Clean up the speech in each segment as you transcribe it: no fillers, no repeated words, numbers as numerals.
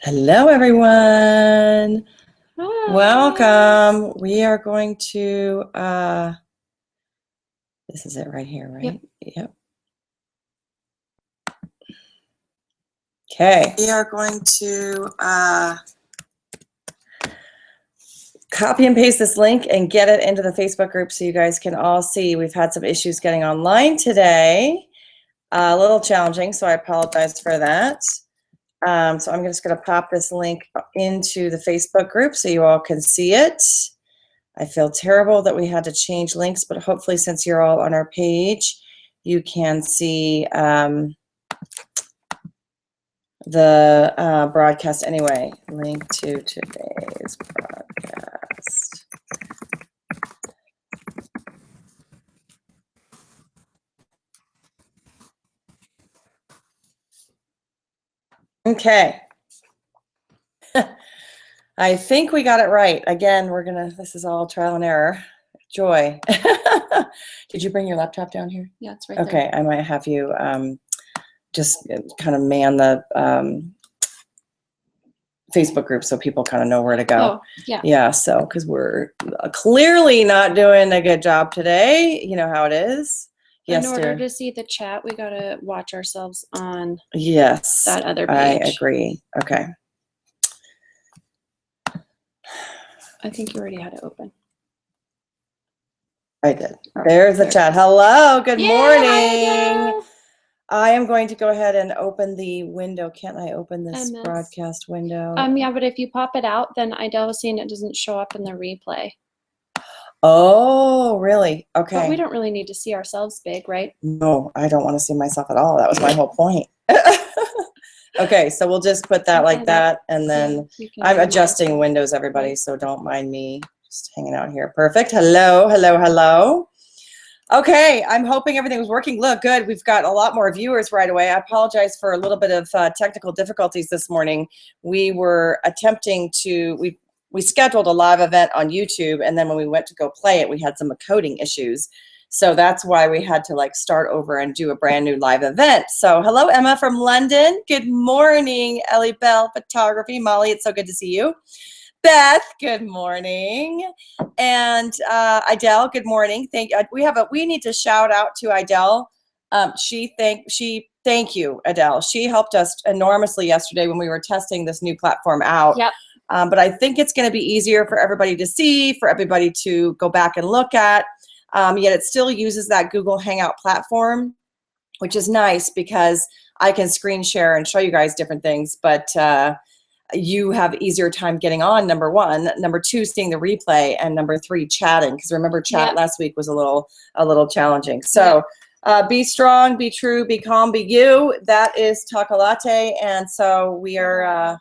Hello, everyone. Hi. Welcome. We are going to, this is it right here, right? Yep. Okay. We are going to copy and paste this link and get it into the Facebook group so you guys can all see. We've had some issues getting online today. A little challenging, so I apologize for that. So I'm just going to pop this link into the Facebook group so you all can see it. I feel terrible that we had to change links, but hopefully since you're all on our page, you can see the broadcast anyway. Link to today's broadcast. Okay. I think we got it right. Again, this is all trial and error. Joy. Did you bring your laptop down here? Yeah, it's right there. Okay, I might have you just kind of man the Facebook group so people kind of know where to go. Oh, yeah. Yeah, so because we're clearly not doing a good job today. You know how it is. Yes, in order dear. to see the chat, we got to watch ourselves on that other page. page. I agree. Okay. I think you already had it open. I did. There's the chat. Hello, good morning. I am going to go ahead and open the window. Can't I open this broadcast window? Yeah, but if you pop it out, then Idell was saying it doesn't show up in the replay. Oh, really? Okay. But we don't really need to see ourselves big, right? No, I don't want to see myself at all. That was my whole point. Okay, so we'll just put that like that, and then I'm adjusting windows, everybody, so don't mind me just hanging out here. Perfect. Hello, hello, hello. Okay, I'm hoping everything was working. Look, good. We've got a lot more viewers right away. I apologize for a little bit of technical difficulties this morning. We were attempting to, we scheduled a live event on YouTube, and then when we went to go play it, we had some coding issues. So that's why we had to like start over and do a brand new live event. So hello, Emma from London. Good morning, Ellie Bell Photography. Molly, it's so good to see you. Beth, good morning. And Idell, good morning. We need to shout out to Idell. Thank you, Idell. She helped us enormously yesterday when we were testing this new platform out. Yep. But I think it's going to be easier for everybody to see, for everybody to go back and look at. Yet it still uses that Google Hangout platform, which is nice because I can screen share and show you guys different things, but you have easier time getting on, number one. Number two, seeing the replay, and number three, chatting. Because remember, chat last week was a little challenging. So be strong, be true, be calm, be you. That is Talk-A-Latte, and so we are.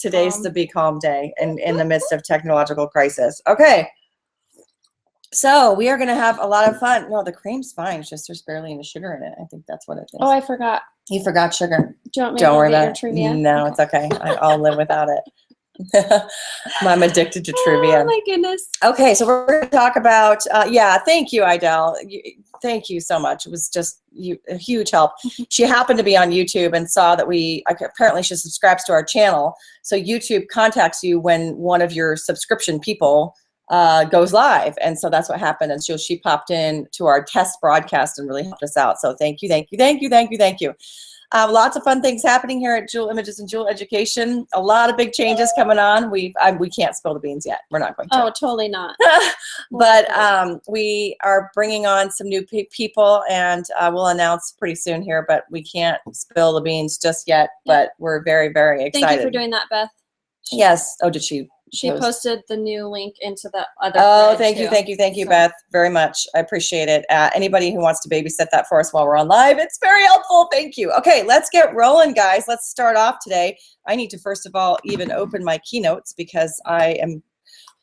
Today's the Be Calm Day in the midst of technological crisis. Okay. So we are going to have a lot of fun. No, the cream's fine. It's just there's barely any sugar in it. I think that's what it is. Oh, I forgot. You forgot sugar. Do you want me to go get your trivia? No, it's okay. I'll live without it. I'm addicted to trivia. Oh, my goodness. Okay, so we're going to talk about, thank you, Idell. Thank you so much. It was just a huge help. She happened to be on YouTube and saw that apparently she subscribes to our channel. So YouTube contacts you when one of your subscription people goes live, and so that's what happened. And she popped in to our test broadcast and really helped us out. So thank you, thank you, thank you, thank you, thank you. Lots of fun things happening here at Jewel Images and Jewel Education. A lot of big changes coming on. We can't spill the beans yet. We're not going to. Oh, totally not. But we are bringing on some new people, and we'll announce pretty soon here. But we can't spill the beans just yet. But we're very, very excited. Thank you for doing that, Beth. Yes. Oh, did she? She posted the new link into the other. Oh, thank you, Beth, very much. I appreciate it. Anybody who wants to babysit that for us while we're on live, it's very helpful. Thank you. Okay, let's get rolling, guys. Let's start off today. I need to first of all even open my keynotes because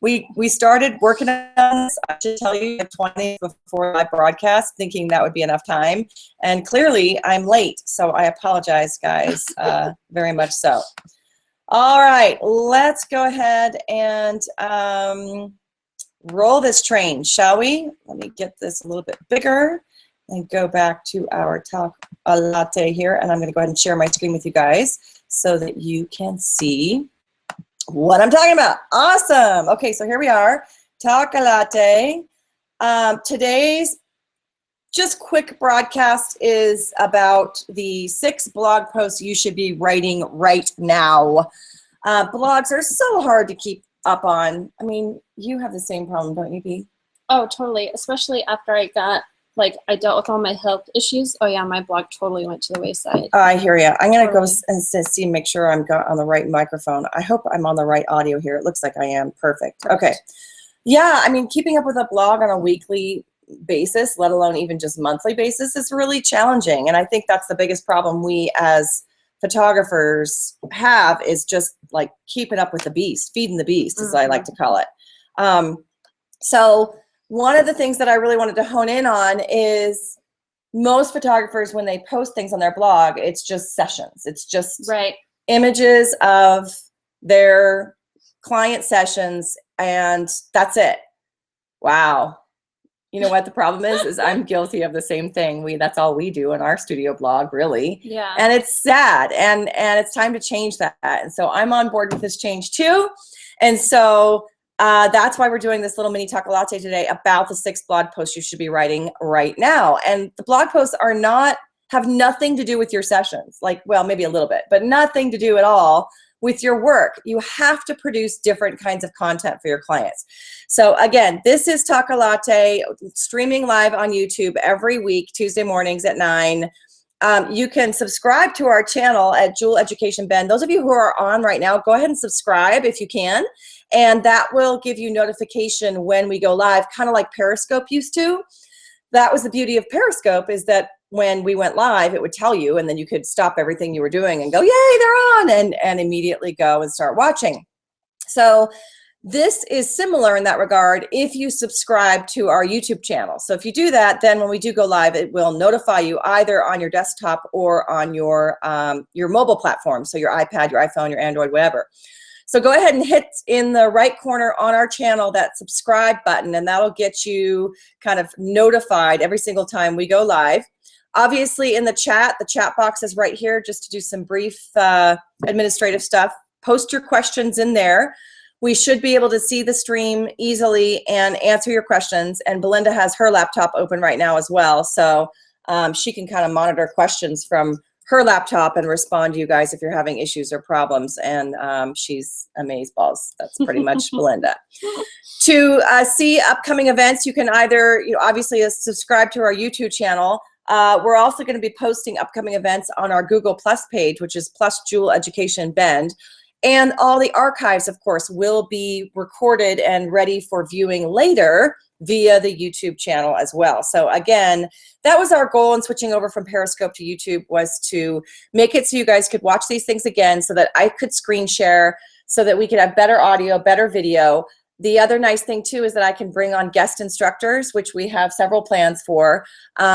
we started working on this. I should tell you 20 before my broadcast, thinking that would be enough time, and clearly I'm late, so I apologize, guys, very much so. All right, let's go ahead and roll this train, shall we? Let me get this a little bit bigger and go back to our Talk-A-Latte here, and I'm going to go ahead and share my screen with you guys. so that you can see what I'm talking about. Awesome. Okay, so here we are. Talk-A-Latte. Today's just quick broadcast is about the 6 blog posts you should be writing right now. Blogs are so hard to keep up on. I mean, you have the same problem, don't you, B? Oh, totally. Especially after I dealt with all my health issues. Oh yeah, my blog totally went to the wayside. I hear you. I'm going to Totally. go and see, make sure I'm on the right microphone. I hope I'm on the right audio here. It looks like I am. Perfect. Okay. Yeah, I mean, keeping up with a blog on a weekly basis, let alone even just monthly basis, is really challenging. And I think that's the biggest problem we as photographers have, is just like keeping up with the beast, feeding the beast, as I like to call it. So one of the things that I really wanted to hone in on is most photographers, when they post things on their blog, it's just sessions. It's just images of their client sessions, and that's it. Wow. You know what the problem is I'm guilty of the same thing. That's all we do in our studio blog, really. Yeah. And it's sad, and it's time to change that. And so I'm on board with this change too. And so that's why we're doing this little mini Talk-A-Latte today about the 6 blog posts you should be writing right now. And the blog posts have nothing to do with your sessions. Like, well, maybe a little bit, but nothing to do at all with your work. You have to produce different kinds of content for your clients. So again, this is Talk-A-Latte, streaming live on YouTube every week, Tuesday mornings at 9. You can subscribe to our channel at Jewel Education Bend. Those of you who are on right now, go ahead and subscribe if you can. And that will give you notification when we go live, kind of like Periscope used to. That was the beauty of Periscope, is that when we went live, it would tell you, and then you could stop everything you were doing and go, yay, they're on, and immediately go and start watching. So this is similar in that regard if you subscribe to our YouTube channel. So if you do that, then when we do go live, it will notify you either on your desktop or on your mobile platform, so your iPad, your iPhone, your Android, whatever. So go ahead and hit in the right corner on our channel that subscribe button, and that'll get you kind of notified every single time we go live. Obviously in the chat box is right here, just to do some brief administrative stuff. Post your questions in there. We should be able to see the stream easily and answer your questions. And Belinda has her laptop open right now as well, so she can kind of monitor questions from her laptop and respond to you guys if you're having issues or problems. And she's amazeballs. That's pretty much Belinda. To see upcoming events, you can either, obviously subscribe to our YouTube channel. We're also going to be posting upcoming events on our Google Plus page, which is Plus Jewel Education Bend. And all the archives, of course, will be recorded and ready for viewing later via the YouTube channel as well. So again, that was our goal in switching over from Periscope to YouTube, was to make it so you guys could watch these things again, so that I could screen share, so that we could have better audio, better video. The other nice thing too is that I can bring on guest instructors, which we have several plans for,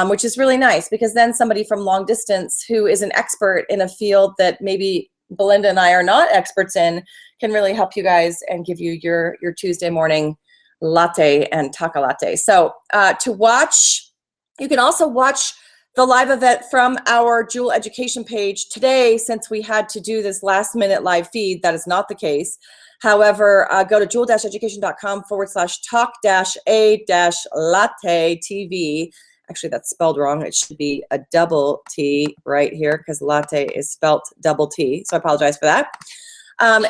which is really nice, because then somebody from long distance who is an expert in a field that maybe Belinda and I are not experts in can really help you guys and give you your Tuesday morning latte and Talk-A-Latte. So to watch, you can also watch the live event from our Jewel Education page today. Since we had to do this last minute live feed, that is not the case. However, go to jewel-education.com/talk-a-latte TV. Actually, that's spelled wrong. It should be a double T right here, because latte is spelt double T. So I apologize for that.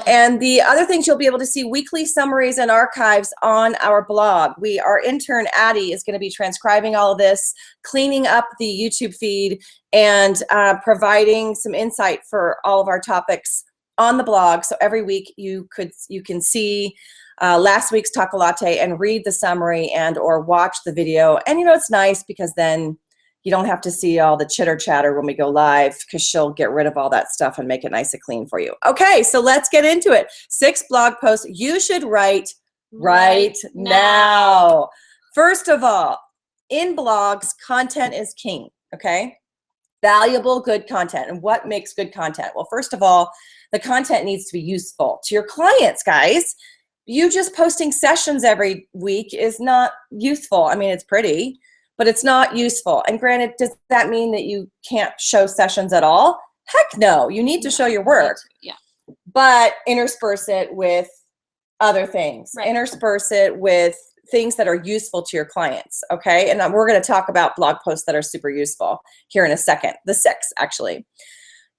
And the other things, you'll be able to see weekly summaries and archives on our blog. Our intern, Addie, is going to be transcribing all of this, cleaning up the YouTube feed, and providing some insight for all of our topics on the blog. So every week you can see last week's Talk-A-Latte and read the summary and or watch the video. And it's nice because then you don't have to see all the chitter chatter when we go live, because she'll get rid of all that stuff and make it nice and clean for you. Okay, so let's get into it. 6 blog posts you should write right now. First of all, in blogs, content is king, okay? Valuable, good content. And what makes good content? Well, first of all, the content needs to be useful to your clients, guys. You just posting sessions every week is not useful. I mean, it's pretty, but it's not useful. And granted, does that mean that you can't show sessions at all? Heck no, you need to show your work. Yeah. But intersperse it with other things. Right. Intersperse it with things that are useful to your clients, okay? And we're going to talk about blog posts that are super useful here in a second. The 6, actually.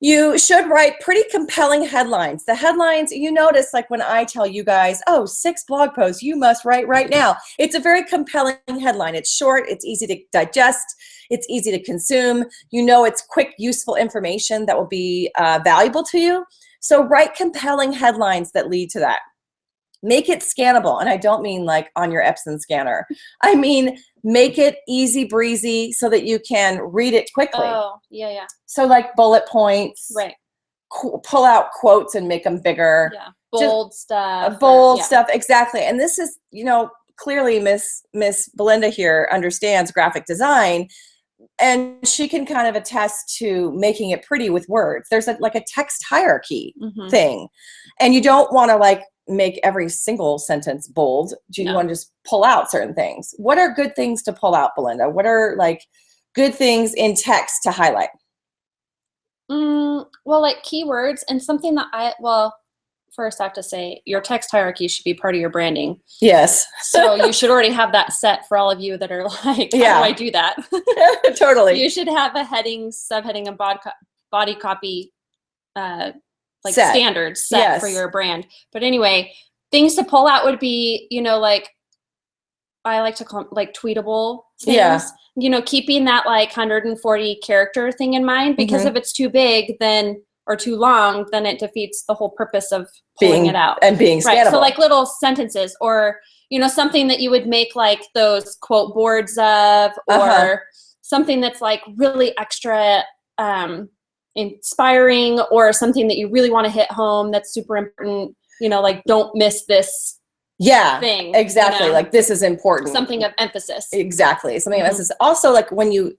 You should write pretty compelling headlines. The headlines, you notice, like when I tell you guys, oh, 6 blog posts you must write right now. It's a very compelling headline. It's short, it's easy to digest, it's easy to consume. You know it's quick, useful information that will be valuable to you. So write compelling headlines that lead to that. Make it scannable, and I don't mean like on your Epson scanner. I mean, make it easy breezy so that you can read it quickly. Oh, yeah. So like bullet points, Right. Pull out quotes and make them bigger. Yeah, bold stuff. Stuff, exactly. And this is, clearly Miss Belinda here understands graphic design, and she can kind of attest to making it pretty with words. There's like a text hierarchy thing, and you don't want to like make every single sentence bold. You want to just pull out certain things. What are good things to pull out, Belinda? What are like good things in text to highlight? Well, like keywords, and something that first I have to say your text hierarchy should be part of your branding. Yes. So you should already have that set for all of you that are like, how do I do that? Totally. You should have a heading, subheading, and body copy standards set for your brand. But anyway, things to pull out would be, like I like to call them like tweetable things. Yeah. Keeping that like 140 character thing in mind, because if it's too big or too long, then it defeats the whole purpose of pulling it out. And being scannable. Right. So like little sentences, or, something that you would make like those quote boards of, or something that's like really extra inspiring, or something that you really want to hit home that's super important, like don't miss this thing. Exactly. Like this is important. Something of emphasis. Exactly. Something of emphasis. Also, like when you,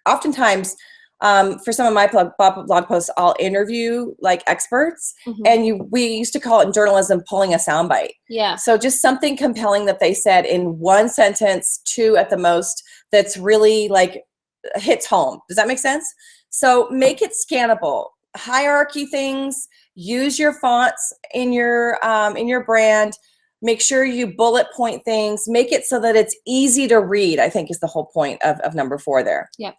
oftentimes, for some of my blog posts, I'll interview like experts, and we used to call it in journalism pulling a soundbite. Yeah. So just something compelling that they said in one sentence, 2 at the most, that's really like hits home. Does that make sense? So make it scannable. Hierarchy things. Use your fonts in your brand. Make sure you bullet point things. Make it so that it's easy to read, I think is the whole point of number 4 there. Yeah.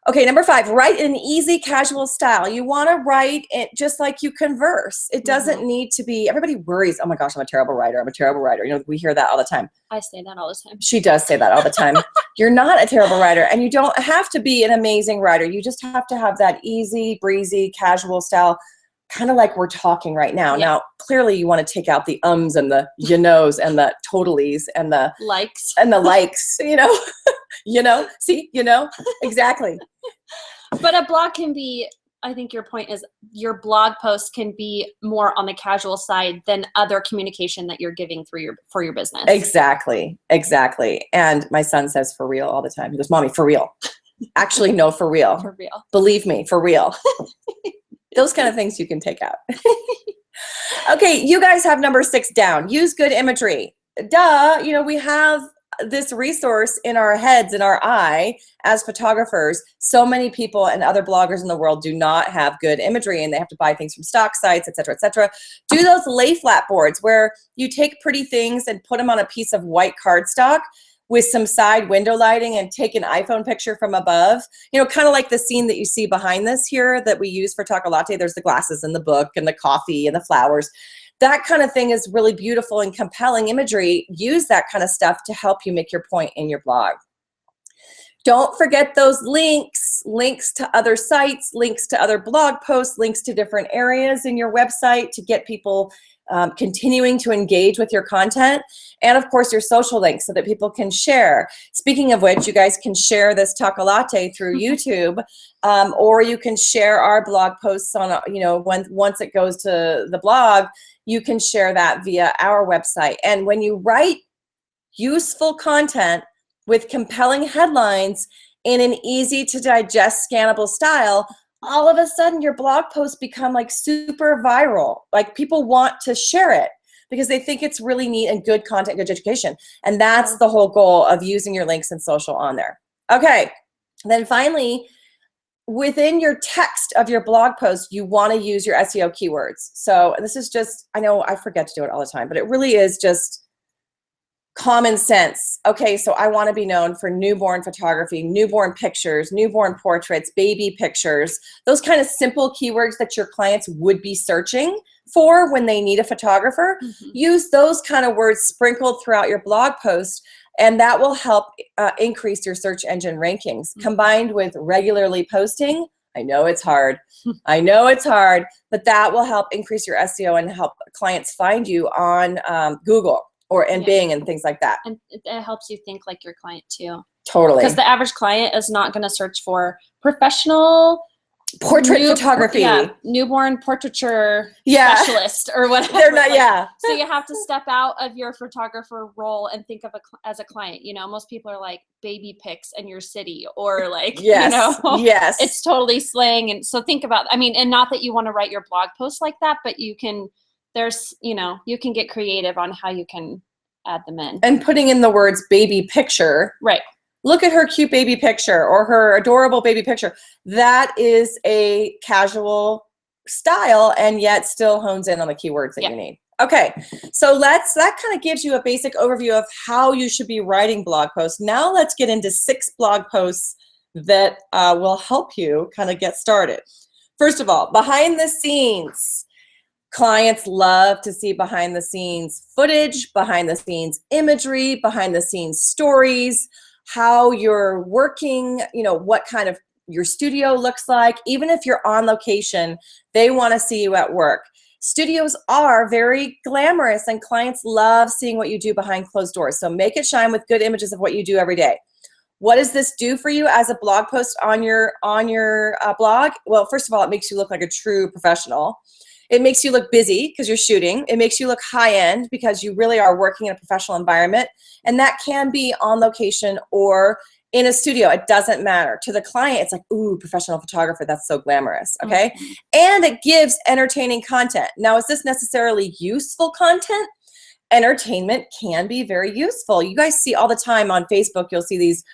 Okay, number 5, write in an easy, casual style. You want to write it just like you converse. It doesn't need to be, everybody worries, oh my gosh, I'm a terrible writer. I'm a terrible writer. We hear that all the time. I say that all the time. She does say that all the time. You're not a terrible writer, and you don't have to be an amazing writer. You just have to have that easy, breezy, casual style, kind of like we're talking right now. Yeah. Now, clearly you want to take out the ums and the you-knows and the totallys and the likes. And the likes, see, exactly. But a blog can be, I think your point is your blog post can be more on the casual side than other communication that you're giving for your business. Exactly. And my son says for real all the time. He goes, Mommy, for real. Actually, no, for real. For real. Believe me, for real. Those kind of things you can take out. Okay, you guys have number 6 down. Use good imagery. Duh, we have this resource in our heads, in our eye, as photographers. So many people and other bloggers in the world do not have good imagery, and they have to buy things from stock sites, etc., etc. Do those lay flat boards where you take pretty things and put them on a piece of white cardstock with some side window lighting and take an iPhone picture from above. Kind of like the scene that you see behind this here that we use for Talk-A-Latte. There's the glasses and the book and the coffee and the flowers. That kind of thing is really beautiful and compelling imagery. Use that kind of stuff to help you make your point in your blog. Don't forget those links to other sites, links to other blog posts, links to different areas in your website to get people continuing to engage with your content. And of course, your social links so that people can share. Speaking of which, you guys can share this Talk-A-Latte through YouTube, or you can share our blog posts on, once it goes to the blog, you can share that via our website. And when you write useful content with compelling headlines in an easy to digest, scannable style, all of a sudden your blog posts become like super viral. Like people want to share it because they think it's really neat and good content, good education. And that's the whole goal of using your links and social on there. Okay, and then finally, within your text of your blog post, you want to use your SEO keywords. So this is just, I know I forget to do it all the time, but it really is just common sense. Okay, so I want to be known for newborn photography, newborn pictures, newborn portraits, baby pictures, those kind of simple keywords that your clients would be searching for when they need a photographer. Use those kind of words sprinkled throughout your blog post, and that will help increase your search engine rankings. Combined with regularly posting, I know it's hard. I know it's hard, but that will help increase your SEO and help clients find you on Google or in Bing and things like that. And it helps you think like your client too. Totally. Because the average client is not going to search for professional portrait photography, newborn portraiture specialist or whatever. They're not, So you have to step out of your photographer role and think of as a client. You know, most people are like baby pics in your city or like, you know, it's totally slang. And so think about, I mean, and not that you want to write your blog post like that, but you can, you know, you can get creative on how you can add them in. And putting in the words baby picture. Right. Look at her cute baby picture or her adorable baby picture. That is a casual style and yet still hones in on the keywords that you need. Okay, so that kind of gives you a basic overview of how you should be writing blog posts. Now let's get into 6 blog posts that will help you kind of get started. First of all, behind the scenes. Clients love to see behind the scenes footage, behind the scenes imagery, behind the scenes stories, how you're working, you know, what kind of your studio looks like. Even if you're on location, they want to see you at work. Studios are very glamorous and clients love seeing what you do behind closed doors. So make it shine with good images of what you do every day. What does this do for you as a blog post on your blog? Well, first of all, it makes you look like a true professional. It makes you look busy because you're shooting. It makes you look high-end because you really are working in a professional environment. And that can be on location or in a studio. It doesn't matter. To the client, it's like, ooh, professional photographer, that's so glamorous, okay? And it gives entertaining content. Now, is this necessarily useful content? Entertainment can be very useful. You guys see all the time on Facebook, you'll see these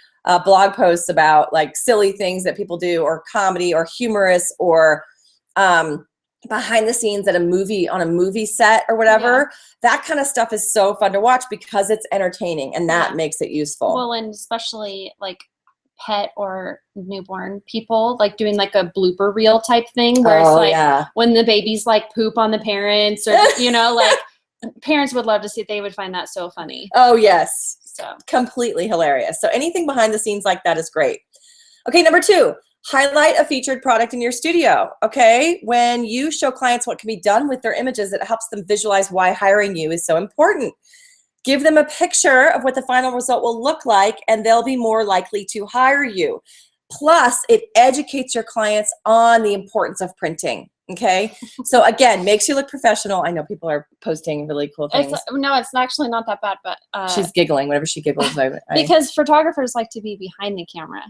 blog posts about like silly things that people do or comedy or humorous or behind the scenes at on a movie set or whatever. That kind of stuff is so fun to watch because it's entertaining and that makes it useful. Well, and especially like pet or newborn people like doing like a blooper reel type thing where it's like when the babies like poop on the parents or, you know, like parents would love to see it. They would find that so funny. Oh, yes. So completely hilarious. So anything behind the scenes like that is great. Okay, number 2. Highlight a featured product in your studio, okay? When you show clients what can be done with their images, it helps them visualize why hiring you is so important. Give them a picture of what the final result will look like, and they'll be more likely to hire you. Plus, it educates your clients on the importance of printing, okay? So again, makes you look professional. I know people are posting really cool things. No, it's actually not that bad, but she's giggling. Whenever she giggles, because photographers like to be behind the camera.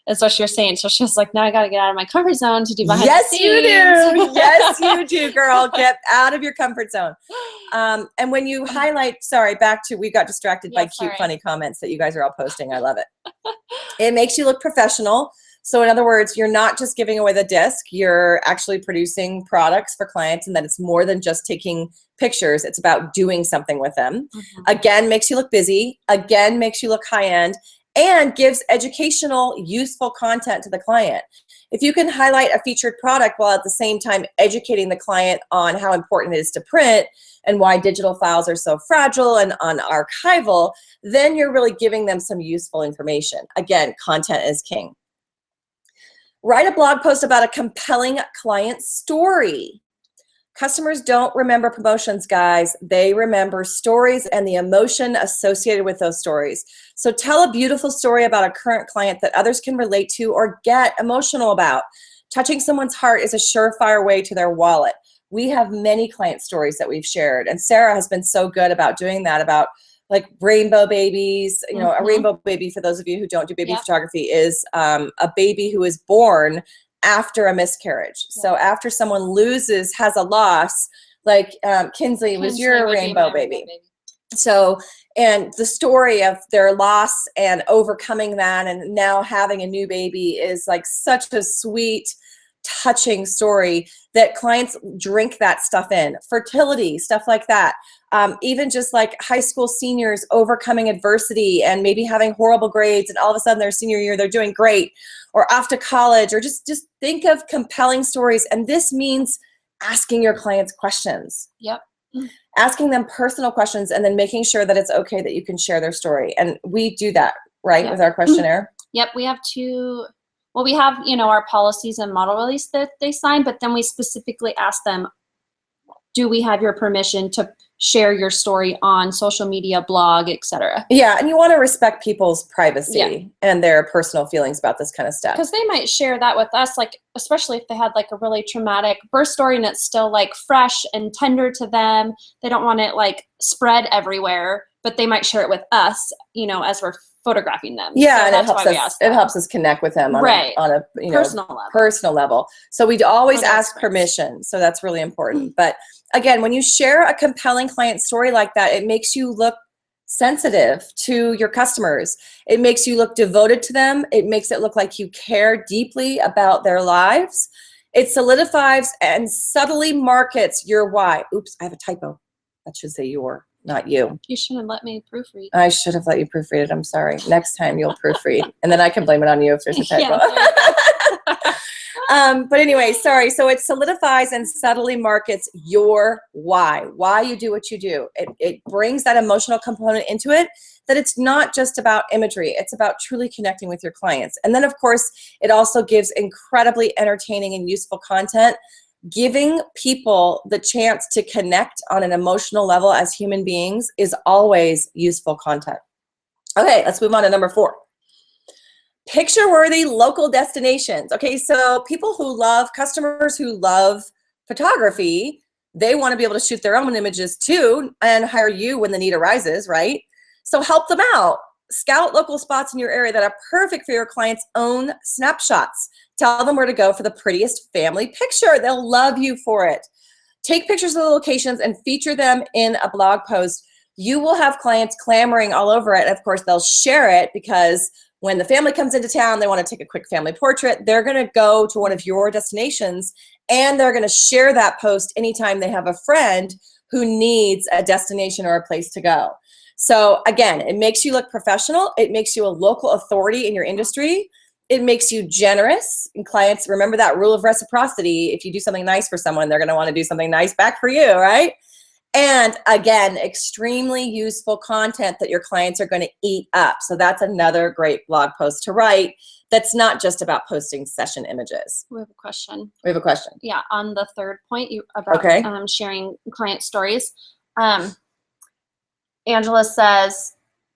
That's what you're saying. So she's like, now I got to get out of my comfort zone to do behind the scenes. Yes, you do. Yes, you do, girl. Get out of your comfort zone. And when you highlight, sorry, back to, we got distracted by cute, funny comments that you guys are all posting. I love it. It makes you look professional. So in other words, you're not just giving away the disc. You're actually producing products for clients, and that it's more than just taking pictures. It's about doing something with them. Again, makes you look busy. Again, makes you look high-end. And gives educational, useful content to the client. If you can highlight a featured product while at the same time educating the client on how important it is to print and why digital files are so fragile and unarchival, then you're really giving them some useful information. Again, content is king. Write a blog post about a compelling client story. Customers don't remember promotions, guys. They remember stories and the emotion associated with those stories. So tell a beautiful story about a current client that others can relate to or get emotional about. Touching someone's heart is a surefire way to their wallet. We have many client stories that we've shared, and Sarah has been so good about doing that, about like rainbow babies. You know, a rainbow baby, for those of you who don't do baby photography, is a baby who is born after a miscarriage. So after someone has a loss, like Kinsley was your rainbow baby. So, and the story of their loss and overcoming that and now having a new baby is like such a sweet, touching story that clients drink that stuff in. Fertility, stuff like that. Even just like high school seniors overcoming adversity and maybe having horrible grades, and all of a sudden their senior year they're doing great, or off to college, or just think of compelling stories. And this means asking your clients questions. Yep. Asking them personal questions and then making sure that it's okay that you can share their story. And we do that, right, yep. with our questionnaire? Yep, we have we have, our policies and model release that they sign, but then we specifically ask them, do we have your permission to share your story on social media, blog, etc.? Yeah, and you want to respect people's privacy and their personal feelings about this kind of stuff. Because they might share that with us, like, especially if they had like a really traumatic birth story and it's still like fresh and tender to them. They don't want it like spread everywhere, but they might share it with us, as we're photographing them. Yeah, so and it helps us connect with them on a personal level. So we'd always ask permission. So that's really important. But again, when you share a compelling client story like that, it makes you look sensitive to your customers. It makes you look devoted to them. It makes it look like you care deeply about their lives. It solidifies and subtly markets your why. Oops, I have a typo. That should say your, not you. You shouldn't let me proofread. I should have let you proofread it. I'm sorry. Next time you'll proofread. And then I can blame it on you if there's a typo. But anyway, sorry. So it solidifies and subtly markets your why you do what you do. It brings that emotional component into it, that it's not just about imagery. It's about truly connecting with your clients. And then, of course, it also gives incredibly entertaining and useful content. Giving people the chance to connect on an emotional level as human beings is always useful content. Okay, let's move on to number 4. Picture-worthy local destinations. Okay, so customers who love photography, they want to be able to shoot their own images too and hire you when the need arises, right? So help them out. Scout local spots in your area that are perfect for your clients' own snapshots. Tell them where to go for the prettiest family picture. They'll love you for it. Take pictures of the locations and feature them in a blog post. You will have clients clamoring all over it. And of course, they'll share it because when the family comes into town, they want to take a quick family portrait. They're going to go to one of your destinations and they're going to share that post anytime they have a friend who needs a destination or a place to go. So again, it makes you look professional. It makes you a local authority in your industry. It makes you generous. And clients, remember that rule of reciprocity. If you do something nice for someone, they're going to want to do something nice back for you, right? And again, extremely useful content that your clients are going to eat up. So that's another great blog post to write that's not just about posting session images. We have a question. Yeah, on the third point about sharing client stories. Angela says,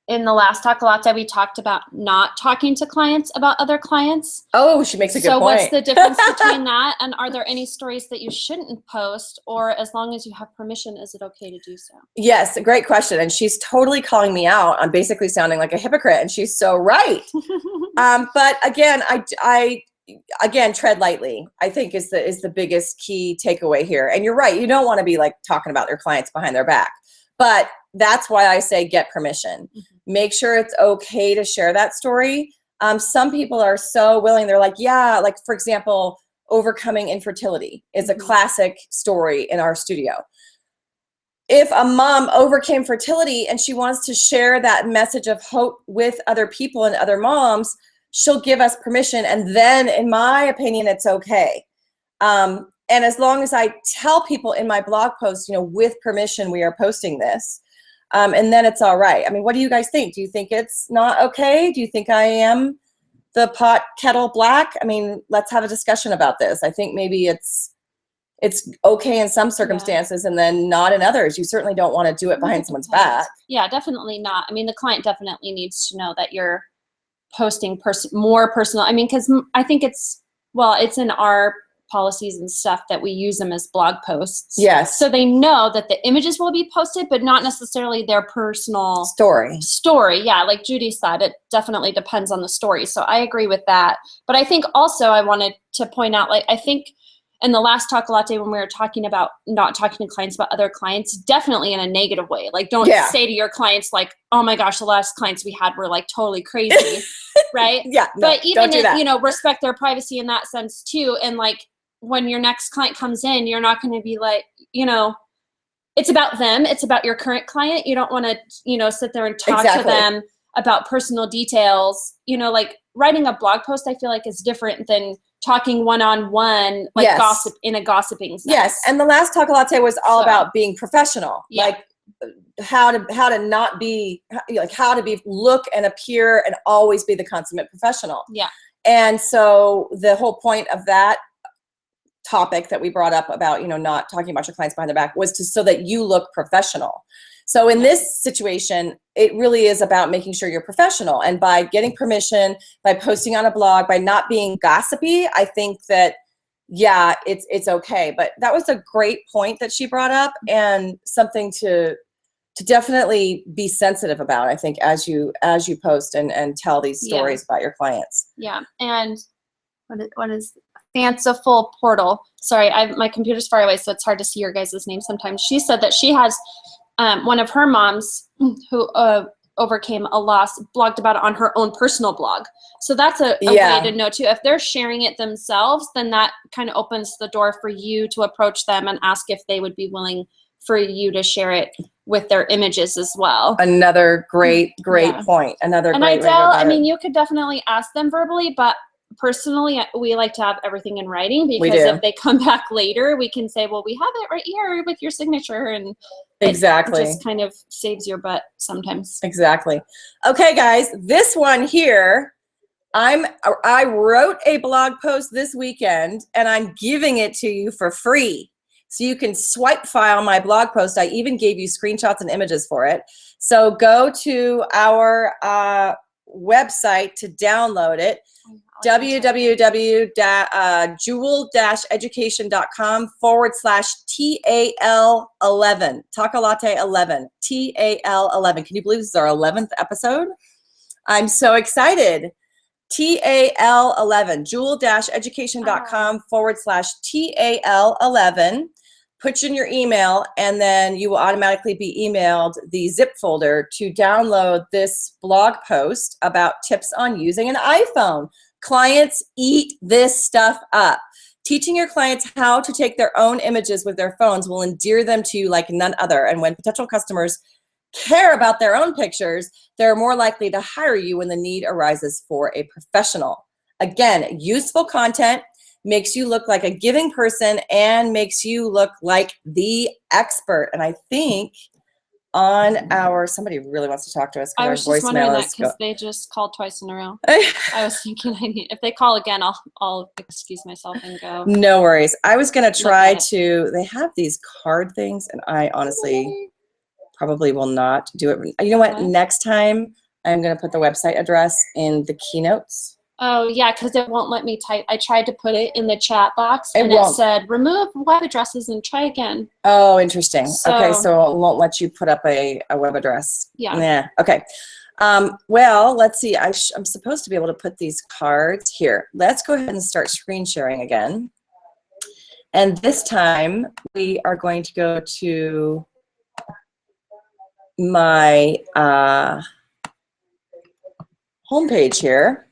in the last Talk-A-Latte, we talked about not talking to clients about other clients. Oh, she makes a good point. So what's the difference between that? And are there any stories that you shouldn't post? Or as long as you have permission, is it okay to do so? Yes, a great question. And she's totally calling me out on basically sounding like a hypocrite. And she's so right. But again, I tread lightly, I think is the biggest key takeaway here. And you're right. You don't want to be like talking about your clients behind their back. But that's why I say get permission. Mm-hmm. Make sure it's okay to share that story. Some people are so willing. They're like, yeah, like for example, overcoming infertility is a classic story in our studio. If a mom overcame fertility and she wants to share that message of hope with other people and other moms, she'll give us permission. And then in my opinion, it's okay. And as long as I tell people in my blog post, with permission, we are posting this. And then it's all right. I mean, what do you guys think? Do you think it's not okay? Do you think I am the pot kettle black? I mean, let's have a discussion about this. I think maybe it's okay in some circumstances and then not in others. You certainly don't want to do it behind someone's back. Yeah, definitely not. I mean, the client definitely needs to know that you're posting more personal. I mean, because I think it's in our policies and stuff that we use them as blog posts. Yes. So they know that the images will be posted, but not necessarily their personal story. Yeah, like Judy said, it definitely depends on the story. So I agree with that. But I think also I wanted to point out, like, I think, in the last Talk-A-Latte, when we were talking about not talking to clients about other clients, definitely in a negative way. Like, don't say to your clients, like, oh my gosh, the last clients we had were like totally crazy, right? No, but even don't do that. You know, respect their privacy in that sense too. And like, when your next client comes in, you're not going to be like, you know, it's about them. It's about your current client. You don't want to, you know, sit there and talk to them about personal details. You know, like writing a blog post, I feel like is different than talking one-on-one, like gossip in a gossiping sense. Yes, and the last Talk-A-Latte was all about being professional, like how to not be, like how to be, look and appear and always be the consummate professional. Yeah. And so the whole point of that topic that we brought up about, you know, not talking about your clients behind their back was so that you look professional. So in this situation, it really is about making sure you're professional. And by getting permission, by posting on a blog, by not being gossipy, I think that, yeah, it's okay. But that was a great point that she brought up, and something to definitely be sensitive about, I think, as you post and tell these stories about your clients. Yeah. And what is Fanciful Portal? Sorry, my computer's far away, so it's hard to see your guys' names sometimes. She said that she has one of her moms who overcame a loss blogged about it on her own personal blog. So that's a way to know too. If they're sharing it themselves, then that kind of opens the door for you to approach them and ask if they would be willing for you to share it with their images as well. Another great point. Another great way to go about I mean, you could definitely ask them verbally, but personally, we like to have everything in writing, because if they come back later, we can say, well, we have it right here with your signature, and it just kind of saves your butt sometimes. Exactly. Okay, guys, this one here, I wrote a blog post this weekend, and I'm giving it to you for free. So you can swipe file my blog post. I even gave you screenshots and images for it. So go to our website to download it. www.jewel-education.com/TAL11. Talk-A-Latte 11. TAL11. Can you believe this is our 11th episode? I'm so excited. TAL11. jewel-education.com/TAL11. Put in your email, and then you will automatically be emailed the zip folder to download this blog post about tips on using an iPhone. Clients eat this stuff up. Teaching your clients how to take their own images with their phones will endear them to you like none other. And when potential customers care about their own pictures, they're more likely to hire you when the need arises for a professional. Again, useful content makes you look like a giving person and makes you look like the expert. And I think on somebody really wants to talk to us. I was just wondering that because they just called twice in a row. I was thinking if they call again, I'll excuse myself and go. No worries. I was going to try they have these card things, and I honestly probably will not do it. You know what? Next time I'm going to put the website address in the keynotes. Oh, yeah, because it won't let me type. I tried to put it in the chat box, and it said, remove web addresses and try again. Oh, interesting. Okay, so it won't let you put up a web address. Yeah. Okay. Well, let's see. I'm supposed to be able to put these cards here. Let's go ahead and start screen sharing again. And this time, we are going to go to my homepage here.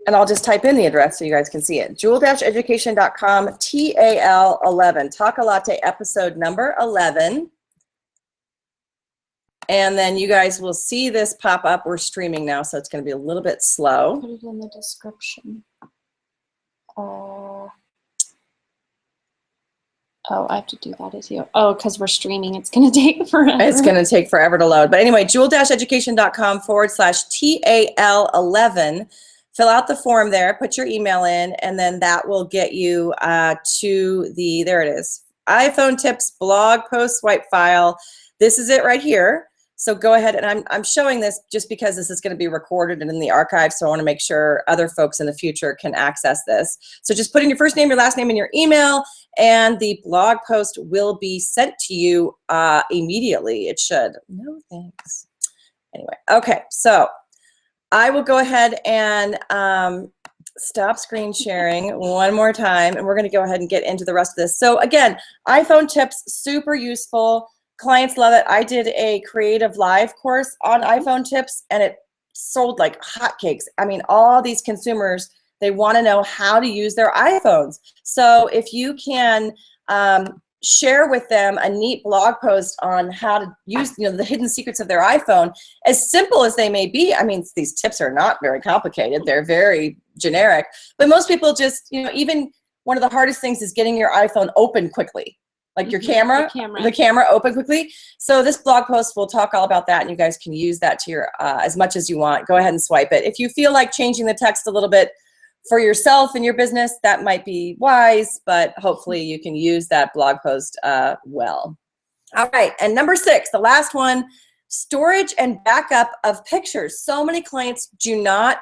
And I'll just type in the address so you guys can see it. jewel-education.com TAL11. Talk-A-Latte episode number 11. And then you guys will see this pop up. We're streaming now, so it's going to be a little bit slow. Put it in the description. Oh, I have to do that as you. Oh, because we're streaming. It's going to take forever. It's going to take forever to load. But anyway, jewel-education.com /TAL11. Fill out the form there, put your email in, and then that will get you to there it is, iPhone tips, blog post, swipe file. This is it right here. So go ahead, and I'm showing this just because this is going to be recorded and in the archive, so I want to make sure other folks in the future can access this. So just put in your first name, your last name, and your email, and the blog post will be sent to you immediately. It should. No thanks. Anyway, okay, so I will go ahead and stop screen sharing one more time, and we're going to go ahead and get into the rest of this. So again, iPhone tips, super useful. Clients love it. I did a creative live course on iPhone tips, and it sold like hotcakes. I mean, all these consumers, they want to know how to use their iPhones. So if you can share with them a neat blog post on how to use, the hidden secrets of their iPhone, as simple as they may be. I mean, these tips are not very complicated. They're very generic, but most people just, even one of the hardest things is getting your iPhone open quickly, like your camera, the camera open quickly. So this blog post will talk all about that, and you guys can use that to your, as much as you want. Go ahead and swipe it. If you feel like changing the text a little bit for yourself and your business, that might be wise, but hopefully you can use that blog post well. All right, and number 6, the last one, storage and backup of pictures. So many clients do not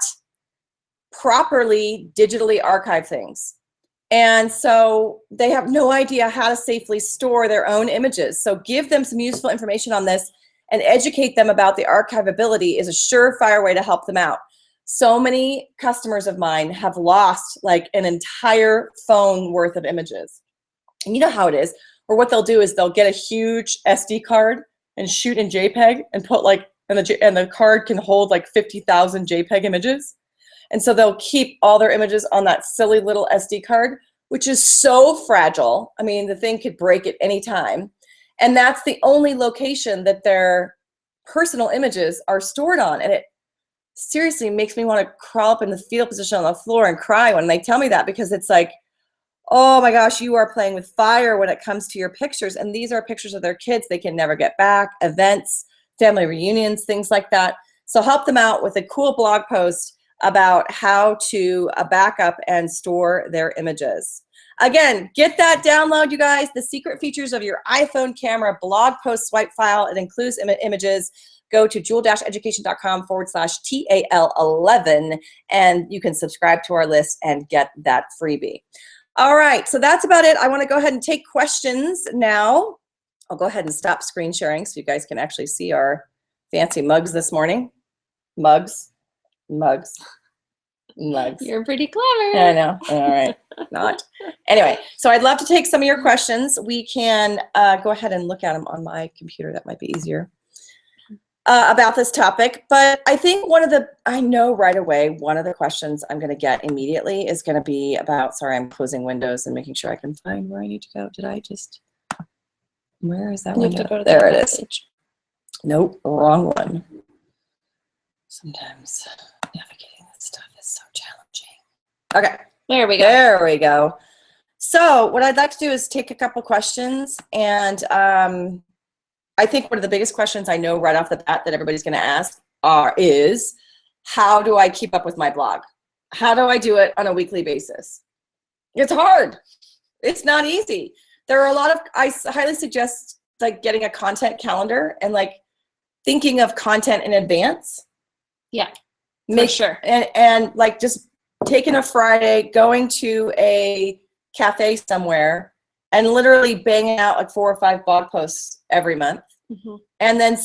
properly digitally archive things. And so they have no idea how to safely store their own images. So give them some useful information on this and educate them about the archivability is a surefire way to help them out. So many customers of mine have lost like an entire phone worth of images. And you know how it is. Or what they'll do is they'll get a huge SD card and shoot in JPEG and put like, and the card can hold like 50,000 JPEG images. And so they'll keep all their images on that silly little SD card, which is so fragile. I mean, the thing could break at any time. And that's the only location that their personal images are stored on. And it seriously makes me want to crawl up in the fetal position on the floor and cry when they tell me that, because it's like, oh my gosh, you are playing with fire when it comes to your pictures. And these are pictures of their kids they can never get back, events, family reunions, things like that. So help them out with a cool blog post about how to back up and store their images. Again, get that download, you guys, the secret features of your iPhone camera blog post swipe file. It includes images. Go to jewel-education.com/TAL11, and you can subscribe to our list and get that freebie. All right, so that's about it. I want to go ahead and take questions now. I'll go ahead and stop screen sharing so you guys can actually see our fancy mugs this morning. Mugs. You're pretty clever. I know. All right. Not. Anyway, so I'd love to take some of your questions. We can go ahead and look at them on my computer. That might be easier about this topic. But I think I know right away, one of the questions I'm going to get immediately is going to be about, sorry, I'm closing windows and making sure I can find where I need to go. Where is that window? There it is. Nope, wrong one. Sometimes navigating that stuff is so challenging. Okay. There we go. There we go. So what I'd like to do is take a couple questions, and I think one of the biggest questions I know right off the bat that everybody's going to ask is, how do I keep up with my blog? How do I do it on a weekly basis? It's hard. It's not easy. There are I highly suggest like getting a content calendar and like thinking of content in advance. Yeah, for sure. And like just taking a Friday, going to a cafe somewhere, and literally banging out like 4 or 5 blog posts every month, and then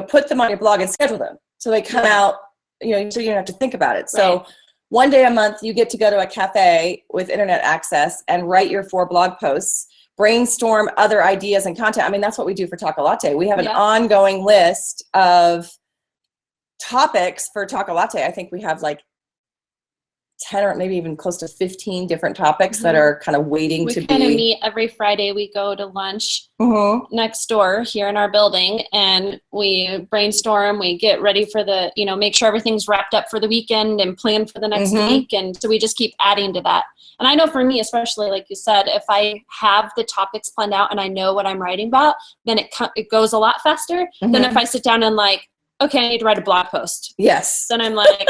put them on your blog and schedule them so they come out. So you don't have to think about it. Right. So one day a month, you get to go to a cafe with internet access and write your 4 blog posts. Brainstorm other ideas and content. I mean, that's what we do for Talk-A-Latte. We have an ongoing list of topics for Talk-A-Latte. I think we have like 10 or maybe even close to 15 different topics that are kind of waiting to be. We kind of meet every Friday. We go to lunch next door here in our building, and we brainstorm. We get ready for the, make sure everything's wrapped up for the weekend and plan for the next week. And so we just keep adding to that. And I know for me, especially like you said, if I have the topics planned out and I know what I'm writing about, then it goes a lot faster than if I sit down and like, okay, I need to write a blog post. Yes. Then I'm like,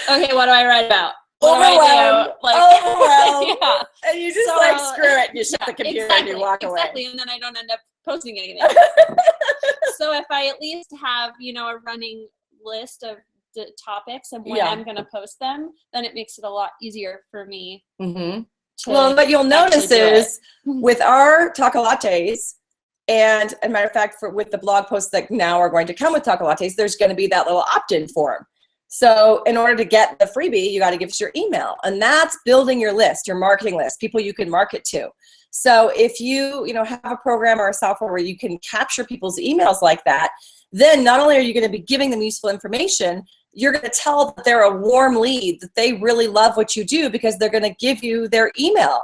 okay, what do I write about? Overwhelmed. Overwhelmed. Yeah. And you just screw it. You shut the computer and you walk away. Exactly, and then I don't end up posting anything. So if I at least have, a running list of the topics and when I'm going to post them, then it makes it a lot easier for me. Well, what you'll notice is with our Talk-A-Lattes, and as a matter of fact, with the blog posts that now are going to come with Talk-A-Lattes, there's going to be that little opt-in form. So in order to get the freebie, you got to give us your email, and that's building your list, your marketing list, people you can market to. So if you have a program or a software where you can capture people's emails like that, then not only are you going to be giving them useful information, you're going to tell that they're a warm lead, that they really love what you do because they're going to give you their email.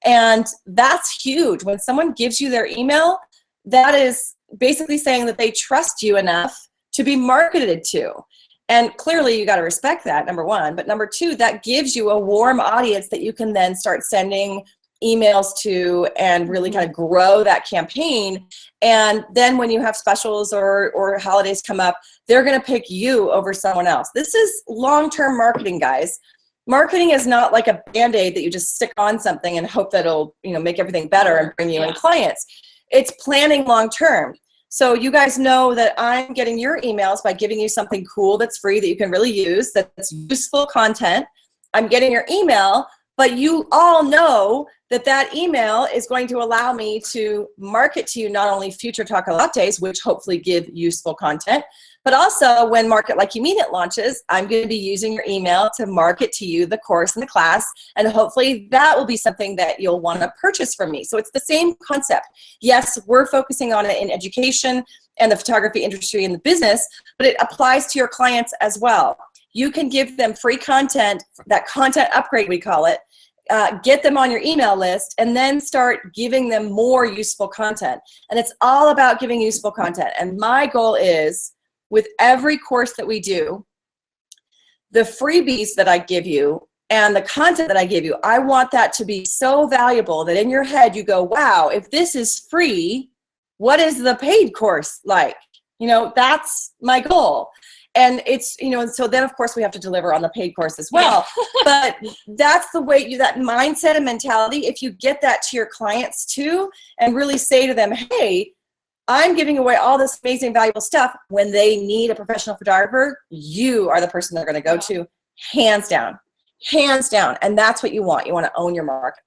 And that's huge. When someone gives you their email, that is basically saying that they trust you enough to be marketed to. And clearly you got to respect that, number one. But number two, that gives you a warm audience that you can then start sending emails to and really kind of grow that campaign. And then when you have specials or holidays come up, they're going to pick you over someone else. This is long-term marketing, guys. Marketing is not like a Band-Aid that you just stick on something and hope that it'll make everything better and bring you in clients. It's planning long-term. So you guys know that I'm getting your emails by giving you something cool that's free that you can really use, that's useful content. I'm getting your email, but you all know that that email is going to allow me to market to you not only future Talk-A-Lattes, which hopefully give useful content, but also when Market Like You Mean It launches, I'm going to be using your email to market to you the course and the class, and hopefully that will be something that you'll want to purchase from me. So it's the same concept. Yes, we're focusing on it in education and the photography industry and the business, but it applies to your clients as well. You can give them free content, that content upgrade we call it, get them on your email list, and then start giving them more useful content. And it's all about giving useful content. And my goal is, with every course that we do, the freebies that I give you and the content that I give you, I want that to be so valuable that in your head you go, wow, if this is free, what is the paid course like? That's my goal. And it's, so then of course we have to deliver on the paid course as well. But that's the way that mindset and mentality, if you get that to your clients too, and really say to them, hey, I'm giving away all this amazing, valuable stuff. When they need a professional photographer, you are the person they're going to go to, hands down. Hands down. And that's what you want. You want to own your market.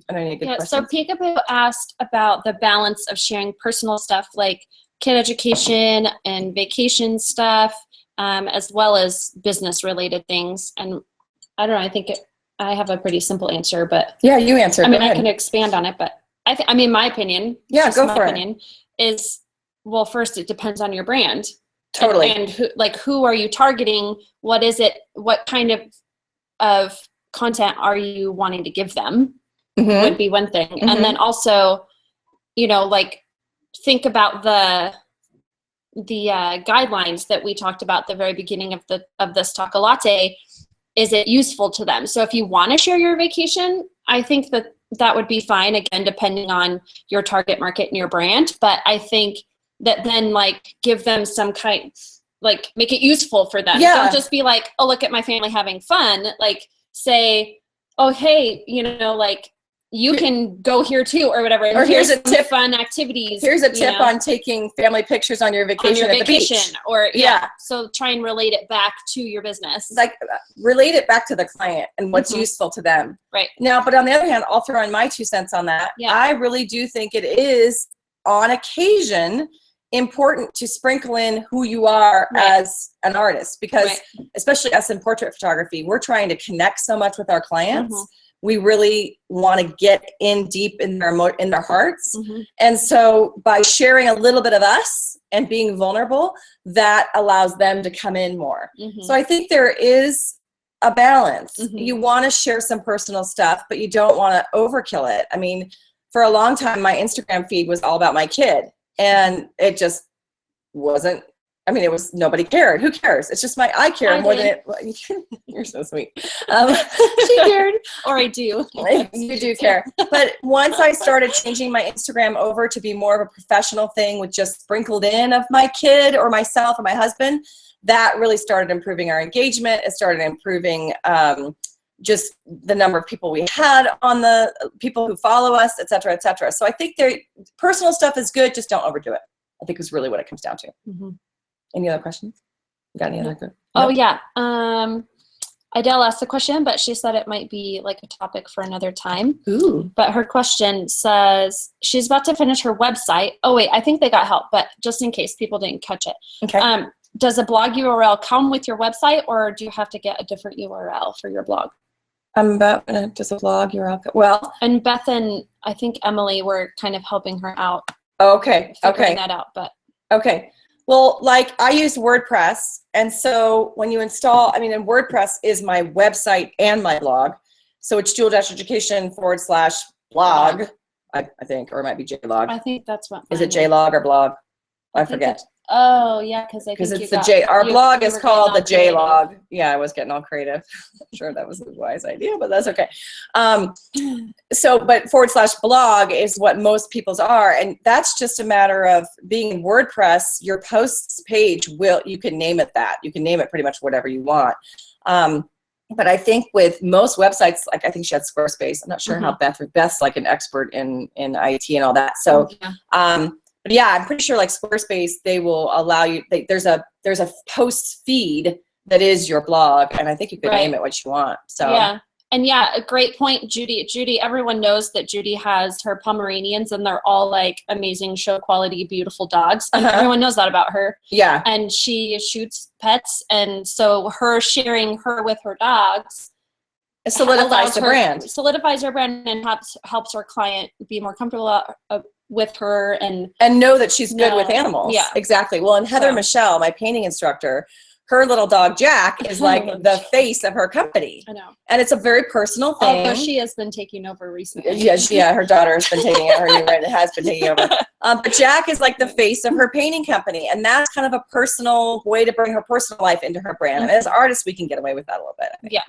I don't need a good question. So Peekaboo asked about the balance of sharing personal stuff like kid education and vacation stuff, as well as business-related things. And I don't know, I think I have a pretty simple answer, but yeah, you answer. I mean, I can expand on it, but my opinion. Yeah, go for it. Is, well, first it depends on your brand. Totally. And who are you targeting? What is it? What kind of content are you wanting to give them? Would be one thing. And then also, think about the guidelines that we talked about at the very beginning of this Talk-A-Latte. Is it useful to them? So if you want to share your vacation, I think that would be fine, again, depending on your target market and your brand. But I think that then give them some kind, make it useful for them. Yeah. Don't just be like, oh, look at my family having fun. Say, oh, hey, you can go here too, or whatever. Or here's a tip, fun activities. Here's a tip on taking family pictures on your vacation at the beach. Or so try and relate it back to your business. Relate it back to the client and what's useful to them. Right. Now, but on the other hand, I'll throw in my 2 cents on that. Yeah. I really do think it is, on occasion, important to sprinkle in who you are as an artist, because especially us in portrait photography, we're trying to connect so much with our clients. We really want to get in deep in their hearts. And so by sharing a little bit of us and being vulnerable, that allows them to come in more. So I think there is a balance. You want to share some personal stuff, but you don't want to overkill it. I mean, for a long time, my Instagram feed was all about my kid, and it just wasn't. I mean, it was, nobody cared. Who cares? It's just I care more than it. You're so sweet. She cared. Or I do. You do care. But once I started changing my Instagram over to be more of a professional thing with just sprinkled in of my kid or myself or my husband, that really started improving our engagement. It started improving just the number of people we had on the people who follow us, et cetera, et cetera. So I think personal stuff is good. Just don't overdo it, I think is really what it comes down to. Any other questions? You got any other good? Oh, yeah. Adele asked the question, but she said it might be a topic for another time. Ooh. But her question says she's about to finish her website. Oh, wait, I think they got help, but just in case people didn't catch it. Okay. does a blog URL come with your website, or do you have to get a different URL for your blog? Does a blog URL? Well, and Beth and I think Emily were kind of helping her out. Okay. Figuring that out, but. Okay. Well, like I use WordPress, and so when you install, and WordPress is my website and my blog. So it's Julia-Education/blog, I think, or it might be JLog. I think that's what. Is it JLog or blog? I forget. Oh yeah, because it's the J. Our blog is called the JLog. Yeah, I was getting all creative. I'm sure that was a wise idea, but that's okay. But /blog is what most people's are, and that's just a matter of being in WordPress. Your posts page you can name it that. You can name it pretty much whatever you want. But I think with most websites, like I think she had Squarespace. I'm not sure how Beth's like an expert in IT and all that. So. But yeah, I'm pretty sure like Squarespace, they will allow you, there's a post feed that is your blog, and I think you could name it what you want. So yeah. And yeah, a great point, Judy. Everyone knows that Judy has her Pomeranians, and they're all like amazing show quality, beautiful dogs. And everyone knows that about her. Yeah. And she shoots pets, and so her sharing her with her dogs solidifies the brand. Solidifies her brand and helps her client be more comfortable with her and know that she's good with animals. Yeah, exactly. Well, and Heather Michelle, my painting instructor, her little dog Jack is like the face of her company. I know. And it's a very personal thing. Although she has been taking over recently. Yeah, her daughter has been taking over. It has been taking over. But Jack is like the face of her painting company, and that's kind of a personal way to bring her personal life into her brand. And as artists, we can get away with that a little bit. Yeah.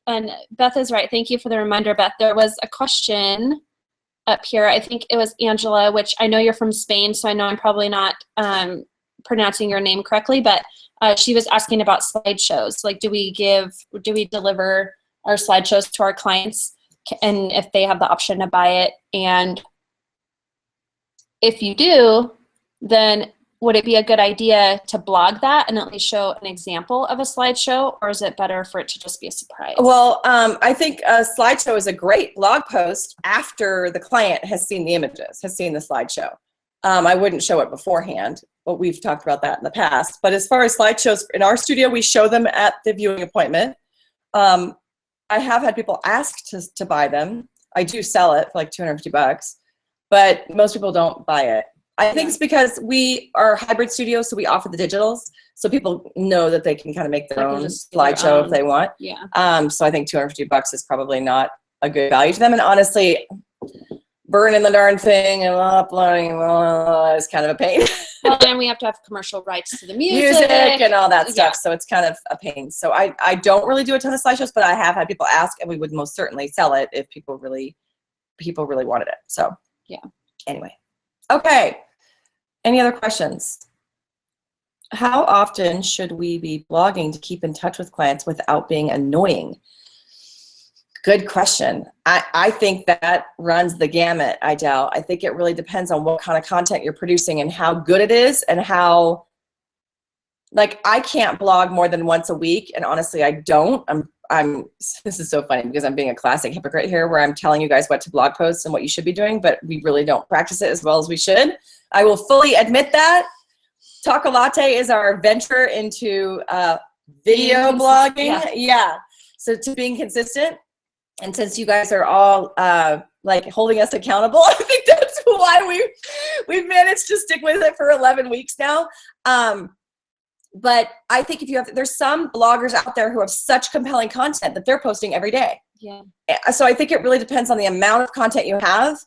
And Beth is right. Thank you for the reminder, Beth. There was a question up here. I think it was Angela, which I know you're from Spain, so I know I'm probably not pronouncing your name correctly, but she was asking about slideshows. Like, do we deliver our slideshows to our clients, and if they have the option to buy it? And if you do, then would it be a good idea to blog that and at least show an example of a slideshow, or is it better for it to just be a surprise? Well, I think a slideshow is a great blog post after the client has seen the images, has seen the slideshow. I wouldn't show it beforehand, but we've talked about that in the past. But as far as slideshows, in our studio, we show them at the viewing appointment. I have had people ask to buy them. I do sell it for like $250, but most people don't buy it. I think it's because we are hybrid studios, so we offer the digitals, so people know that they can kind of make their own slideshow if they want. Yeah. So I think $250 is probably not a good value to them. And honestly, burning the darn thing and uploading is kind of a pain. Well, then we have to have commercial rights to the music and all that stuff. So it's kind of a pain. So I don't really do a ton of slideshows, but I have had people ask, and we would most certainly sell it if people really wanted it. So yeah. Anyway, okay. Any other questions? How often should we be blogging to keep in touch with clients without being annoying? Good question. I think that runs the gamut, Idel. I think it really depends on what kind of content you're producing and how good it is, and how, like, I can't blog more than once a week, and honestly, I don't. This is so funny because I'm being a classic hypocrite here, where I'm telling you guys what to blog post and what you should be doing, but we really don't practice it as well as we should. I will fully admit that. Talk-A-Latte is our venture into video blogging. Yeah. So to being consistent, and since you guys are all like holding us accountable, I think that's why we've managed to stick with it for 11 weeks now. But I think there's some bloggers out there who have such compelling content that they're posting every day. Yeah. So I think it really depends on the amount of content you have.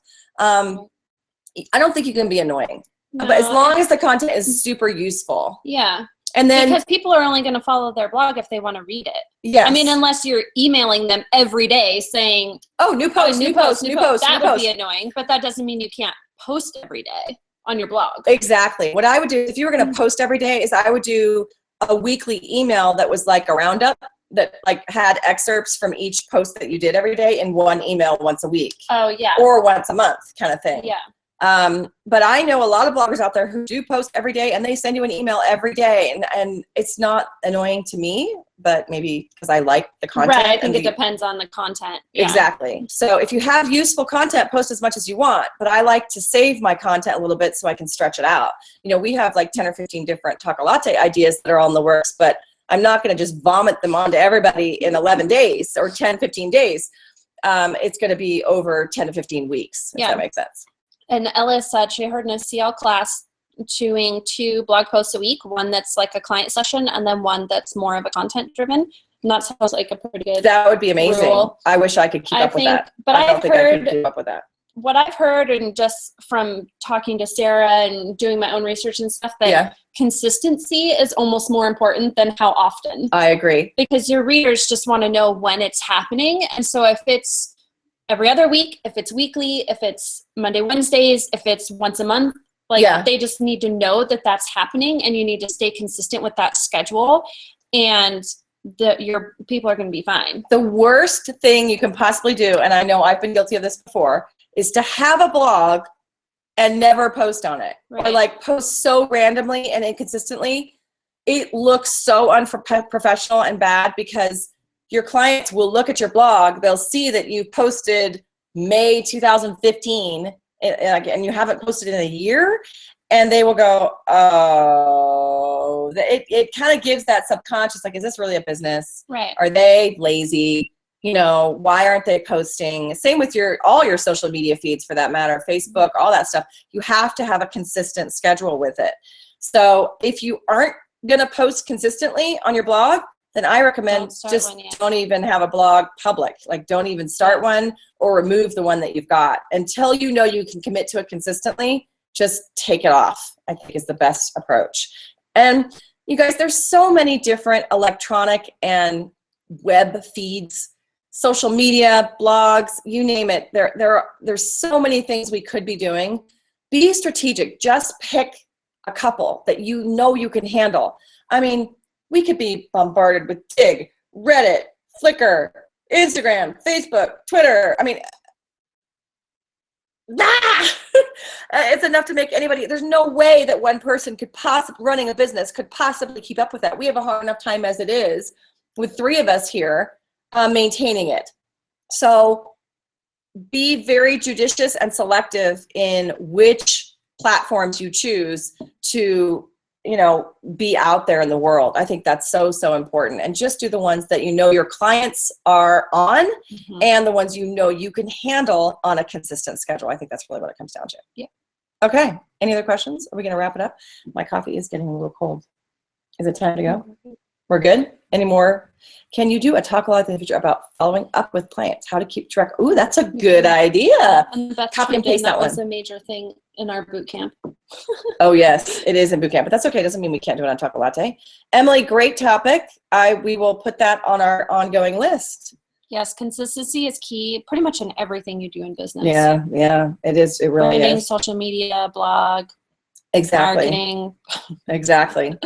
I don't think you can be annoying, but as long as the content is super useful. Yeah. And then, because people are only going to follow their blog if they want to read it. Yeah. I mean, unless you're emailing them every day saying, "Oh, new post, new post, new post." That would be annoying, but that doesn't mean you can't post every day on your blog. Exactly. What I would do if you were going to post every day is I would do a weekly email that was like a roundup that like had excerpts from each post that you did every day in one email once a week. Oh yeah. Or once a month kind of thing. Yeah. But I know a lot of bloggers out there who do post every day, and they send you an email every day, and it's not annoying to me, but maybe because I like the content. Right, I think it depends on the content. Yeah. Exactly. So if you have useful content, post as much as you want, but I like to save my content a little bit so I can stretch it out. You know, we have like 10 or 15 different Talk-A-Latte ideas that are all in the works, but I'm not going to just vomit them onto everybody in 11 days or 10, 15 days. It's going to be over 10 to 15 weeks, if that makes sense. And Ella said she heard in a CL class doing 2 blog posts a week, one that's like a client session and then one that's more of a content driven. And that sounds like a pretty good That would be amazing. Rule. I wish I could keep up with that. But I don't think I could keep up with that. What I've heard, and just from talking to Sarah and doing my own research and stuff, that consistency is almost more important than how often. I agree. Because your readers just want to know when it's happening. And so if it's every other week, if it's weekly, if it's Monday, Wednesdays, if it's once a month, like they just need to know that that's happening, and you need to stay consistent with that schedule, and your people are going to be fine. The worst thing you can possibly do, and I know I've been guilty of this before, is to have a blog and never post on it. Right. Or like post so randomly and inconsistently. It looks so unprofessional and bad, because your clients will look at your blog, they'll see that you posted May 2015 and you haven't posted in a year, and they will go, oh, it kind of gives that subconscious, like, is this really a business? Right. Are they lazy? You know, why aren't they posting? Same with all your social media feeds, for that matter, Facebook, all that stuff. You have to have a consistent schedule with it. So if you aren't going to post consistently on your blog, then I recommend don't even have a blog public. Like, don't even start one, or remove the one that you've got until you know you can commit to it consistently. Just take it off, I think, is the best approach. And you guys, there's so many different electronic and web feeds, social media, blogs, you name it. There's so many things we could be doing. Be strategic. Just pick a couple that you know you can handle. I mean, we could be bombarded with Dig, Reddit, Flickr, Instagram, Facebook, Twitter. I mean, it's enough to make anybody. There's no way that one person could possibly, running a business, could possibly keep up with that. We have a hard enough time as it is with 3 of us here maintaining it. So be very judicious and selective in which platforms you choose to, you know, be out there in the world. I think that's so, so important. And just do the ones that you know your clients are on, and the ones you know you can handle on a consistent schedule. I think that's really what it comes down to. Yeah. Okay. Any other questions? Are we going to wrap it up? My coffee is getting a little cold. Is it time to go? We're good? Any more? Can you do a Talk-A-Latte in the future about following up with clients? How to keep track? Ooh, that's a good idea. And that's copy and paste that was a major thing in our boot camp. Oh, yes, it is in boot camp, but that's okay. It doesn't mean we can't do it on Talk-A-Latte. Emily, great topic. We will put that on our ongoing list. Yes, consistency is key pretty much in everything you do in business. Yeah, it is. It really Writing, is. social media, blog, exactly. marketing. Exactly.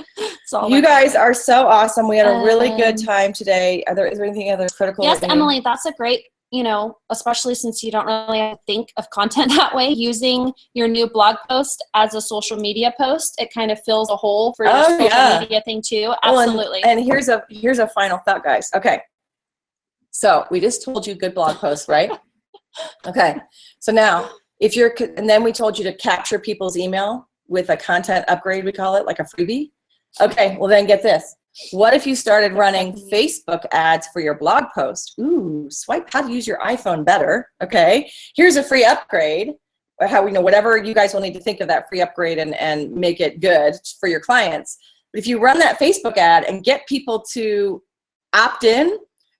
You guys are so awesome. We had a really good time today. Is there anything other critical? Yes, Emily, that's a great, you know, especially since you don't really have to think of content that way, using your new blog post as a social media post, it kind of fills a hole for your social media thing too. Absolutely. And here's a final thought, guys. Okay. So we just told you good blog posts, right? Okay. So now and then we told you to capture people's email with a content upgrade, we call it, like a freebie. Okay, well then get this. What if you started running Facebook ads for your blog post? Ooh, swipe how to use your iPhone better. Okay, here's a free upgrade. How we know whatever you guys will need to think of that free upgrade and make it good for your clients. But if you run that Facebook ad and get people to opt in,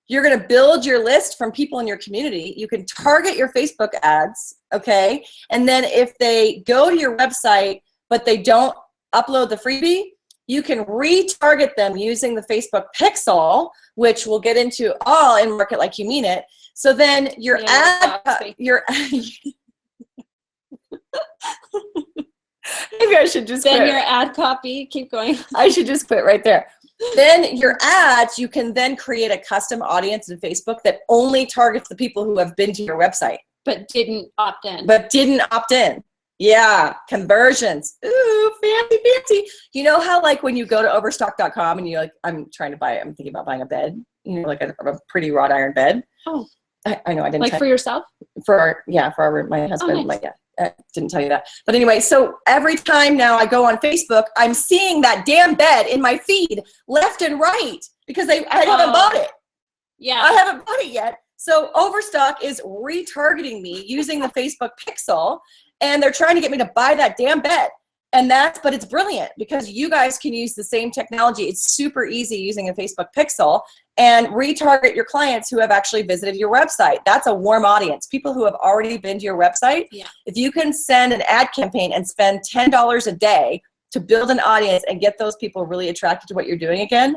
you're going to build your list from people in your community. You can target your Facebook ads, okay? And then if they go to your website but they don't upload the freebie, you can retarget them using the Facebook pixel, which we'll get into all in Market Like You Mean It. So then your maybe I should just quit. Your ad copy, keep going. I should just quit right there. Then your ads, you can then create a custom audience in Facebook that only targets the people who have been to your website. But didn't opt in. Yeah, conversions. Ooh, fancy, fancy. You know how like when you go to overstock.com and you're like, I'm thinking about buying a bed, you know, like a pretty wrought iron bed. Oh. I know I didn't. Like for yourself? For my husband. Oh, nice. I didn't tell you that. But anyway, so every time now I go on Facebook, I'm seeing that damn bed in my feed left and right because I haven't bought it. Yeah. I haven't bought it yet. So Overstock is retargeting me using the Facebook pixel, and they're trying to get me to buy that damn bed. But it's brilliant because you guys can use the same technology. It's super easy using a Facebook pixel and retarget your clients who have actually visited your website. That's a warm audience. People who have already been to your website. Yeah. If you can send an ad campaign and spend $10 a day to build an audience and get those people really attracted to what you're doing again,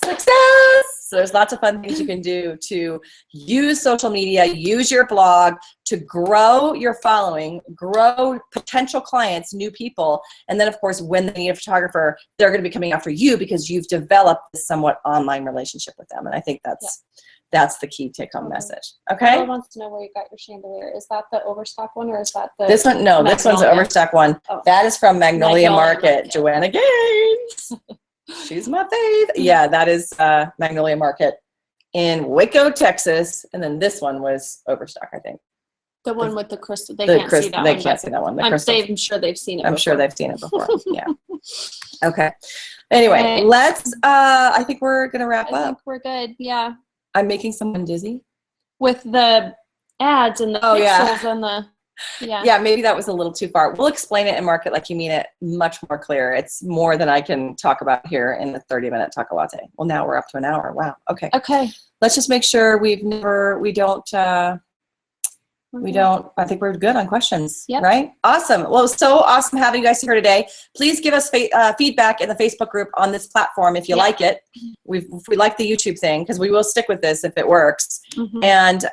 success. So there's lots of fun things you can do to use social media, use your blog to grow your following, grow potential clients, new people. And then of course, when they need a photographer, they're going to be coming after you because you've developed this somewhat online relationship with them. And I think that's the key take-home message. Okay. Everyone wants to know where you got your chandelier. Is that the Overstock one or is that the this one? No, this one's the Overstock one. Oh. That is from Magnolia Market. Joanna Gaines. She's my fave. Yeah, that is Magnolia Market in Waco, Texas. And then this one was Overstock, I think. The one with the crystal. They can't see that one. They can't see that one. I'm sure they've seen it before. I'm sure they've seen it before. Yeah. Okay. Anyway, let's, I think we're going to wrap up. I think we're good. Yeah. I'm making someone dizzy. With the ads and the pixels and the... Yeah, maybe that was a little too far. We'll explain it and mark it like you mean it much more clear. It's more than I can talk about here in the 30-minute Talk-A-Latte. Well, now we're up to an hour. Wow. Okay. Okay. Let's just make sure I think we're good on questions, right? Awesome. Well, so awesome having you guys here today. Please give us feedback in the Facebook group on this platform if you like it. We like the YouTube thing because we will stick with this if it works and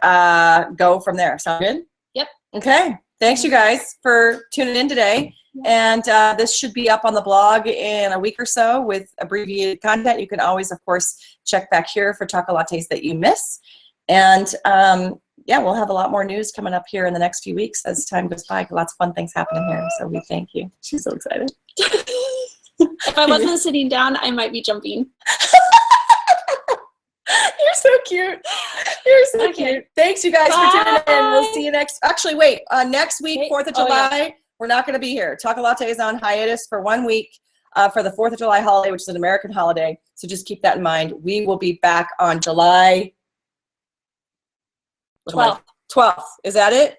go from there. Sound good? Yep. Okay. Thanks, you guys, for tuning in today. And this should be up on the blog in a week or so with abbreviated content. You can always, of course, check back here for Talk-A-Lattes that you miss. And we'll have a lot more news coming up here in the next few weeks as time goes by. Lots of fun things happening here. So we thank you. She's so excited. If I wasn't sitting down, I might be jumping. You're so cute. You're so cute. Thanks, you guys, for tuning in. We'll see you next. Actually, wait. Next week, 4th of July, we're not going to be here. Talk-A-Latte is on hiatus for 1 week for the 4th of July holiday, which is an American holiday. So just keep that in mind. We will be back on July 12th. 12th. Is that it?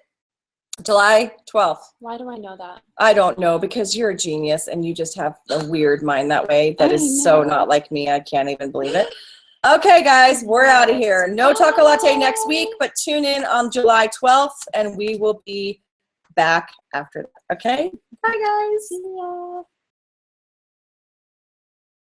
July 12th. Why do I know that? I don't know, because you're a genius and you just have a weird mind that way. That is so not like me. I can't even believe it. Okay, guys, we're out of here. No Talk-A-Latte next week, but tune in on July 12th, and we will be back after that. Okay? Bye, guys. See ya.